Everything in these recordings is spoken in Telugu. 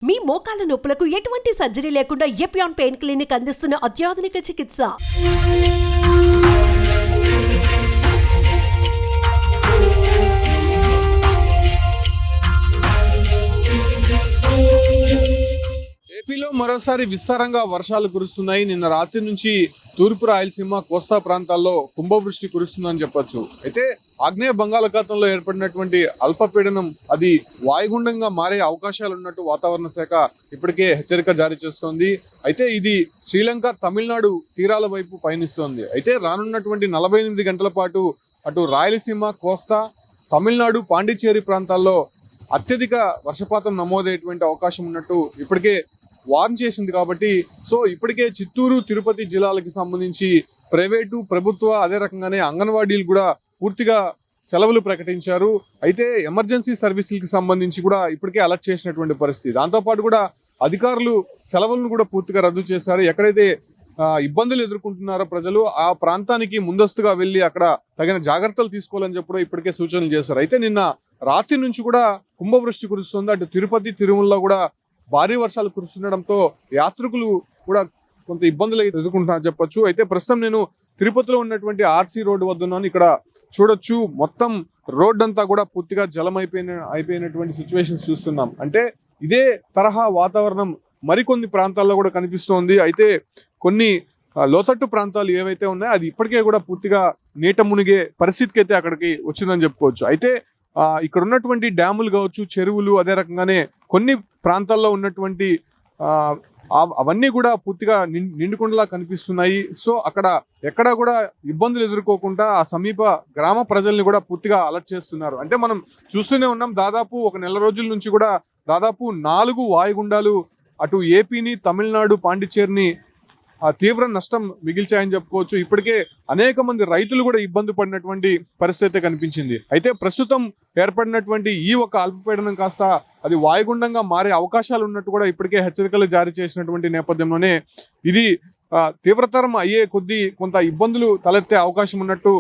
మీ మోకాల నొప్పులకు ఎటువంటి సర్జరీ లేకుండా ఎపియాన్ పెయిన్ క్లినిక్ అందిస్తున్న అత్యాధునిక చికిత్స. ఏపీలో మరోసారి విస్తారంగా వర్షాలు కురుస్తున్నాయి. నిన్న రాత్రి నుంచి తూర్పు రాయలసీమ కోస్తా ప్రాంతాల్లో కుంభవృష్టి కురుస్తుందని చెప్పొచ్చు. అయితే ఆగ్నేయ బంగాళాఖాతంలో ఏర్పడినటువంటి అల్పపీడనం అది వాయుగుండంగా మారే అవకాశాలు ఉన్నట్టు వాతావరణ శాఖ ఇప్పటికే హెచ్చరిక జారీ చేస్తోంది. అయితే ఇది శ్రీలంక తమిళనాడు తీరాల వైపు పయనిస్తోంది. అయితే రానున్నటువంటి 48 గంటల పాటు అటు రాయలసీమ కోస్తా తమిళనాడు పాండిచ్చేరి ప్రాంతాల్లో అత్యధిక వర్షపాతం నమోదయ్యేటువంటి అవకాశం ఉన్నట్టు ఇప్పటికే వార్న్ చేసింది. కాబట్టి సో ఇప్పటికే చిత్తూరు తిరుపతి జిల్లాలకు సంబంధించి ప్రైవేటు ప్రభుత్వ అదే రకంగానే అంగన్వాడీలు కూడా పూర్తిగా సెలవులు ప్రకటించారు. అయితే ఎమర్జెన్సీ సర్వీసులకి సంబంధించి కూడా ఇప్పటికే అలర్ట్ చేసినటువంటి పరిస్థితి. దాంతోపాటు కూడా అధికారులు సెలవులను కూడా పూర్తిగా రద్దు చేశారు. ఎక్కడైతే ఇబ్బందులు ఎదుర్కొంటున్నారో ప్రజలు ఆ ప్రాంతానికి ముందస్తుగా వెళ్ళి అక్కడ తగిన జాగ్రత్తలు తీసుకోవాలని చెప్పి ఇప్పటికే సూచనలు చేశారు. అయితే నిన్న రాత్రి నుంచి కూడా కుంభవృష్టి కురుస్తుంది. అటు తిరుపతి తిరుమలలో కూడా భారీ వర్షాలు కురుస్తుండడంతో యాత్రికులు కూడా కొంత ఇబ్బందులు ఎదుర్కొంటున్నారని చెప్పొచ్చు. అయితే ప్రస్తుతం నేను తిరుపతిలో ఉన్నటువంటి ఆర్సీ రోడ్డు వద్ద ఉన్నాను. ఇక్కడ చూడొచ్చు మొత్తం రోడ్ అంతా కూడా పూర్తిగా జలం అయిపోయినటువంటి సిచ్యువేషన్స్ చూస్తున్నాం. అంటే ఇదే తరహా వాతావరణం మరికొన్ని ప్రాంతాల్లో కూడా కనిపిస్తోంది. అయితే కొన్ని లోతట్టు ప్రాంతాలు ఏవైతే ఉన్నాయో అది ఇప్పటికే కూడా పూర్తిగా నీట మునిగే పరిస్థితికి అయితే అక్కడికి వచ్చిందని చెప్పుకోవచ్చు. అయితే ఇక్కడ ఉన్నటువంటి డ్యాములు కావచ్చు, చెరువులు, అదే రకంగానే కొన్ని ప్రాంతాల్లో ఉన్నటువంటి అవన్నీ కూడా పూర్తిగా నిండుకుండలా కనిపిస్తున్నాయి. సో అక్కడ ఎక్కడా కూడా ఇబ్బందులు ఎదుర్కోకుండా ఆ సమీప గ్రామ ప్రజల్ని కూడా పూర్తిగా అలర్ట్ చేస్తున్నారు. అంటే మనం చూస్తూనే ఉన్నాం, దాదాపు ఒక నెల రోజుల నుంచి కూడా దాదాపు 4 వాయుగుండాలు అటు ఏపీని, తమిళనాడు, పాండిచ్చేరిని తీవ్ర నష్టం మిగిల్చాయని చెప్పుకోవచ్చు. ఇప్పటికే అనేక మంది రైతులు కూడా ఇబ్బంది పడినటువంటి పరిస్థితి కనిపించింది. అయితే ప్రస్తుతం ఏర్పడినటువంటి ఈ ఒక అల్పపీడనం కాస్త అది వాయుగుండంగా మారే అవకాశాలు ఉన్నట్టు కూడా ఇప్పటికే హెచ్చరికలు జారీ చేసినటువంటి నేపథ్యంలోనే ఇది తీవ్రతరం అయ్యే కొద్దీ కొంత ఇబ్బందులు తలెత్తే అవకాశం ఉన్నట్టు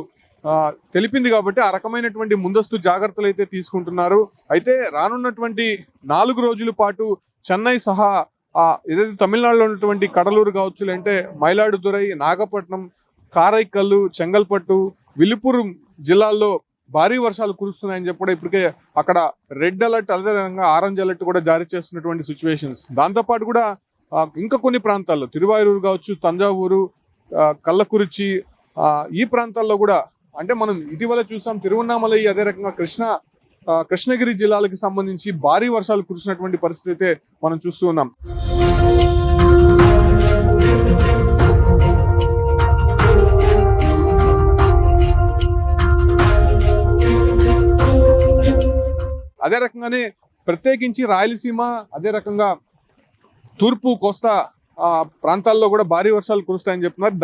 తెలిపింది. కాబట్టి ఆ రకమైనటువంటి ముందస్తు జాగ్రత్తలు అయితే తీసుకుంటున్నారు. అయితే రానున్నటువంటి 4 రోజుల పాటు చెన్నై సహా ఏదైతే తమిళనాడులో ఉన్నటువంటి కడలూరు కావచ్చు, లేదంటే మైలాడుదురై, నాగపట్నం, కారైకల్లు, చెంగల్పట్టు, విలుపురం జిల్లాల్లో భారీ వర్షాలు కురుస్తున్నాయని చెప్పి కూడా ఇప్పటికే అక్కడ రెడ్ అలర్ట్, అదేవిధంగా ఆరెంజ్ అలర్ట్ కూడా జారీ చేస్తున్నటువంటి సిచ్యువేషన్స్. దాంతోపాటు కూడా ఇంకా కొన్ని ప్రాంతాల్లో తిరువాయూరు కావచ్చు, తంజావూరు, కల్లకురిచి ఈ ప్రాంతాల్లో కూడా అంటే మనం ఇటీవల చూసాం తిరువన్నామలై, అదే రకంగా కృష్ణగిరి జిల్లాలకు సంబంధించి భారీ వర్షాలు కురిసినటువంటి పరిస్థితి అయితే మనం చూస్తూ ఉన్నాం. అదే రకంగానే ప్రత్యేకించి రాయలసీమ, అదే రకంగా తూర్పు కోస్తా ప్రాంతాల్లో కూడా భారీ వర్షాలు కురుస్తాయని చెప్తున్నారు.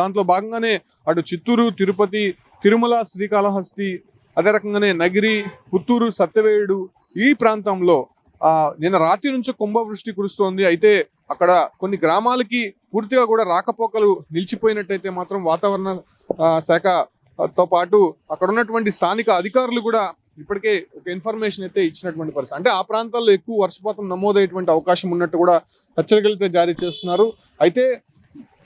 దాంట్లో భాగంగానే అటు చిత్తూరు, తిరుపతి, తిరుమల, శ్రీకాళహస్తి, అదే రకంగానే నగిరి, పుత్తూరు, సత్యవేడు ఈ ప్రాంతంలో నిన్న రాత్రి నుంచి కుంభవృష్టి కురుస్తోంది. అయితే అక్కడ కొన్ని గ్రామాలకి పూర్తిగా కూడా రాకపోకలు నిలిచిపోయినట్టయితే మాత్రం వాతావరణ శాఖతో పాటు అక్కడ ఉన్నటువంటి స్థానిక అధికారులు కూడా ఇప్పటికే ఒక ఇన్ఫర్మేషన్ అయితే ఇచ్చినటువంటి పరిస్థితి. అంటే ఆ ప్రాంతాల్లో ఎక్కువ వర్షపాతం నమోదయ్యేటువంటి అవకాశం ఉన్నట్టు కూడా హెచ్చరికలు అయితే జారీ చేస్తున్నారు. అయితే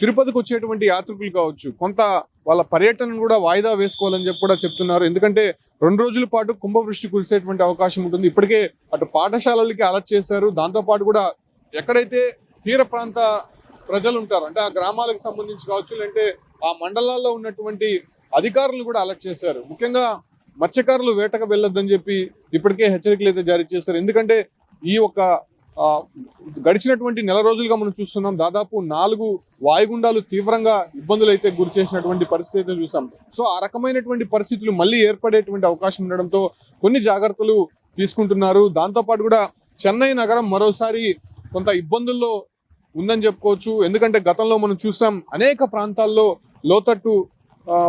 తిరుపతికి వచ్చేటువంటి యాత్రికులు కావచ్చు కొంత వాళ్ళ పర్యటనను కూడా వాయిదా వేసుకోవాలని చెప్పి కూడా చెప్తున్నారు. ఎందుకంటే 2 రోజుల పాటు కుంభవృష్టి కురిసేటువంటి అవకాశం ఉంటుంది. ఇప్పటికే అటు పాఠశాలలకి అలర్ట్ చేశారు. దాంతోపాటు కూడా ఎక్కడైతే తీర ప్రాంత ప్రజలు ఉంటారో అంటే ఆ గ్రామాలకు సంబంధించి కావచ్చు, లేదంటే ఆ మండలాల్లో ఉన్నటువంటి అధికారులు కూడా అలర్ట్ చేశారు. ముఖ్యంగా మత్స్యకారులు వేటకు వెళ్ళొద్దని చెప్పి ఇప్పటికే హెచ్చరికలు అయితే జారీ చేశారు. ఎందుకంటే ఈ ఒక గడిచినటువంటి నెల రోజులుగా మనం చూస్తున్నాం, దాదాపు 4 వాయుగుండాలు తీవ్రంగా ఇబ్బందులు అయితే గురి చేసినటువంటి పరిస్థితి అయితే చూసాం. సో ఆ రకమైనటువంటి పరిస్థితులు మళ్ళీ ఏర్పడేటువంటి అవకాశం ఉండడంతో కొన్ని జాగ్రత్తలు తీసుకుంటున్నారు. దాంతోపాటు కూడా చెన్నై నగరం మరోసారి కొంత ఇబ్బందుల్లో ఉందని చెప్పుకోవచ్చు. ఎందుకంటే గతంలో మనం చూసాం అనేక ప్రాంతాల్లో లోతట్టు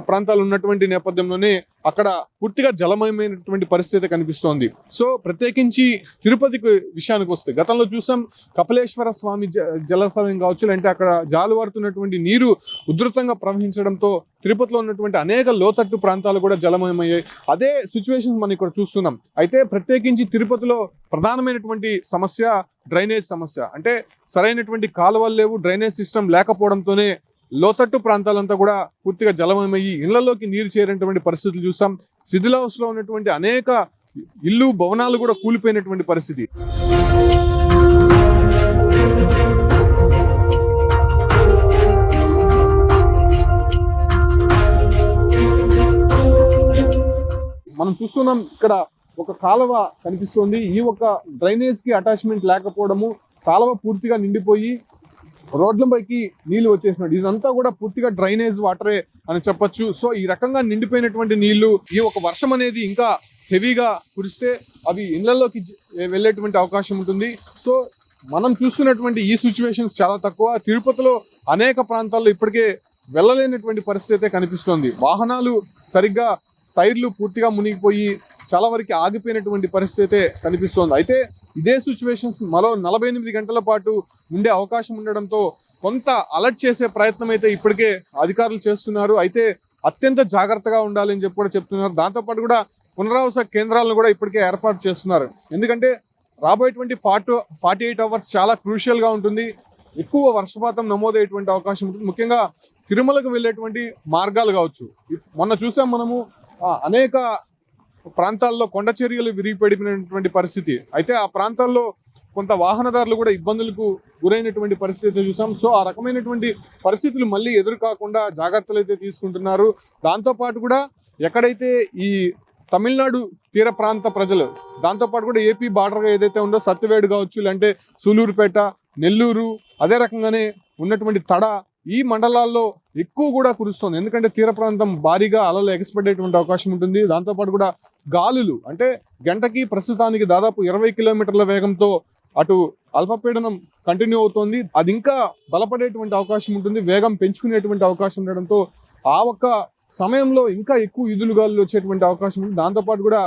ప్రాంతాలు ఉన్నటువంటి నేపథ్యంలోనే అక్కడ పూర్తిగా జలమయమైనటువంటి పరిస్థితి కనిపిస్తోంది. సో ప్రత్యేకించి తిరుపతికి విషయానికి వస్తే గతంలో చూసాం కపిలేశ్వర స్వామి జలాశయం కావచ్చు, అంటే అక్కడ జాలువారుతున్నటువంటి నీరు ఉధృతంగా ప్రవహించడంతో తిరుపతిలో ఉన్నటువంటి అనేక లోతట్టు ప్రాంతాలు కూడా జలమయమయ్యాయి. అదే సిచ్యువేషన్ మనం ఇక్కడ చూస్తున్నాం. అయితే ప్రత్యేకించి తిరుపతిలో ప్రధానమైనటువంటి సమస్య డ్రైనేజ్ సమస్య. అంటే సరైనటువంటి కాలువలు లేవు, డ్రైనేజ్ సిస్టమ్ లేకపోవడంతోనే లోతట్టు ప్రాంతాలంతా కూడా పూర్తిగా జలమయమయ్యి ఇళ్లలోకి నీరు చేరేటువంటి పరిస్థితులు చూసాం. శిథిలావస్థలో ఉన్నటువంటి అనేక ఇల్లు భవనాలు కూడా కూలిపోయినటువంటి పరిస్థితి. మనం చూస్తున్నాం ఇక్కడ ఒక కాలువ కనిపిస్తుంది. ఈ ఒక డ్రైనేజ్ కి అటాచ్మెంట్ లేకపోవడము, కాలువ పూర్తిగా నిండిపోయి రోడ్లపైకి నీళ్లు వచ్చేసినట్టు, ఇదంతా కూడా పూర్తిగా డ్రైనేజ్ వాటరే అని చెప్పొచ్చు. సో ఈ రకంగా నిండిపోయినటువంటి నీళ్లు, ఈ ఒక వర్షం అనేది ఇంకా హెవీగా కురిస్తే అవి ఇళ్లలోకి వెళ్ళేటువంటి అవకాశం ఉంటుంది. సో మనం చూస్తున్నటువంటి ఈ సిచ్యువేషన్స్ చాలా తక్కువ. తిరుపతిలో అనేక ప్రాంతాల్లో ఇప్పటికే వెళ్ళలేనటువంటి పరిస్థితి కనిపిస్తోంది. వాహనాలు సరిగ్గా టైర్లు పూర్తిగా మునిగిపోయి చాలా వరకు ఆగిపోయినటువంటి పరిస్థితి కనిపిస్తోంది. అయితే ఇదే సిచ్యువేషన్స్ మరో 48 గంటల పాటు ఉండే అవకాశం ఉండడంతో కొంత అలర్ట్ చేసే ప్రయత్నం అయితే ఇప్పటికే అధికారులు చేస్తున్నారు. అయితే అత్యంత జాగ్రత్తగా ఉండాలని చెప్పి కూడా చెప్తున్నారు. దాంతోపాటు కూడా పునరావాస కేంద్రాలను కూడా ఇప్పటికే ఏర్పాటు చేస్తున్నారు. ఎందుకంటే రాబోయేటువంటి 48 అవర్స్ చాలా క్రూషియల్ గా ఉంటుంది. ఎక్కువ వర్షపాతం నమోదయ్యేటువంటి అవకాశం ఉంటుంది. ముఖ్యంగా తిరుమలకు వెళ్ళేటువంటి మార్గాలు కావచ్చు. మొన్న చూసాం మనము అనేక ప్రాంతాల్లో కొండ చర్యలు విరిగిపడిపోయినటువంటి పరిస్థితి. అయితే ఆ ప్రాంతాల్లో కొంత వాహనదారులు కూడా ఇబ్బందులకు గురైనటువంటి పరిస్థితి చూసాం. సో ఆ రకమైనటువంటి పరిస్థితులు మళ్ళీ ఎదురు కాకుండా జాగ్రత్తలు అయితే తీసుకుంటున్నారు. దాంతోపాటు కూడా ఎక్కడైతే ఈ తమిళనాడు తీర ప్రాంత ప్రజలు, దాంతోపాటు కూడా ఏపీ బార్డర్గా ఏదైతే ఉందో సత్యవేడు కావచ్చు, లేదంటే సూలూరుపేట, నెల్లూరు, అదే రకంగానే ఉన్నటువంటి తడ, ఈ మండలాల్లో ఎక్కువ కూడా కురుస్తుంది. ఎందుకంటే తీర ప్రాంతం భారీగా అలలు ఎగసిపడేటువంటి అవకాశం ఉంటుంది. దాంతోపాటు కూడా గాలులు, అంటే గంటకి ప్రస్తుతానికి దాదాపు 20 కిలోమీటర్ల వేగంతో అటు అల్పపీడనం కంటిన్యూ అవుతోంది. అది ఇంకా బలపడేటువంటి అవకాశం ఉంటుంది, వేగం పెంచుకునేటువంటి అవకాశం ఉండడంతో ఆ ఒక్క సమయంలో ఇంకా ఎక్కువ ఈదులు గాలులు వచ్చేటువంటి అవకాశం ఉంది. దాంతోపాటు కూడా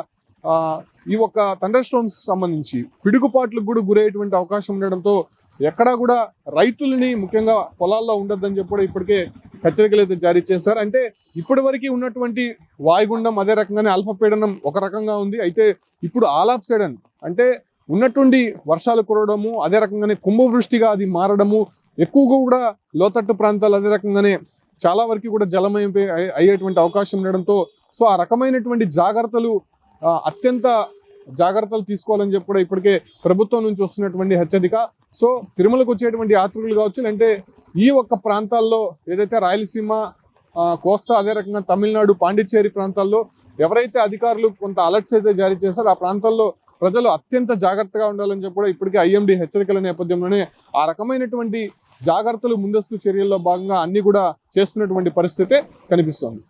ఈ ఒక్క థండర్ స్టార్మ్స్ సంబంధించి పిడుగుపాట్లకు కూడా గురయ్యేటువంటి అవకాశం ఉండడంతో ఎక్కడా కూడా రైతులని ముఖ్యంగా పొలాల్లో ఉండొద్దని చెప్పి కూడా ఇప్పటికే హెచ్చరికలు అయితే జారీ చేశారు. అంటే ఇప్పటి వరకు ఉన్నటువంటి వాయుగుండం, అదే రకంగానే అల్పపీడనం ఒక రకంగా ఉంది. అయితే ఇప్పుడు ఆల్ ఆఫ్ సడన్ అంటే ఉన్నటువంటి వర్షాలు కురవడము, అదే రకంగానే కుంభవృష్టిగా అది మారడము, ఎక్కువగా కూడా లోతట్టు ప్రాంతాలు అదే రకంగానే చాలా వరకు కూడా జలమయం అయ్యేటువంటి అవకాశం ఉండడంతో సో ఆ రకమైనటువంటి జాగ్రత్తలు, అత్యంత జాగ్రత్తలు తీసుకోవాలని చెప్పి కూడా ఇప్పటికే ప్రభుత్వం నుంచి వస్తున్నటువంటి హెచ్చరిక. సో తిరుమలకు వచ్చేటువంటి యాత్రికులు కావచ్చు, అంటే ఈ ఒక్క ప్రాంతాల్లో ఏదైతే రాయలసీమ, కోస్తా, అదే రకంగా తమిళనాడు, పాండిచ్చేరి ప్రాంతాల్లో ఎవరైతే అధికారులు కొంత అలర్ట్స్ అయితే జారీ చేశారో ఆ ప్రాంతాల్లో ప్రజలు అత్యంత జాగ్రత్తగా ఉండాలని చెప్పి కూడా ఇప్పటికే ఐఎండీ హెచ్చరికల నేపథ్యంలోనే ఆ రకమైనటువంటి జాగ్రత్తలు, ముందస్తు చర్యల్లో భాగంగా అన్ని కూడా చేస్తున్నటువంటి పరిస్థితి కనిపిస్తోంది.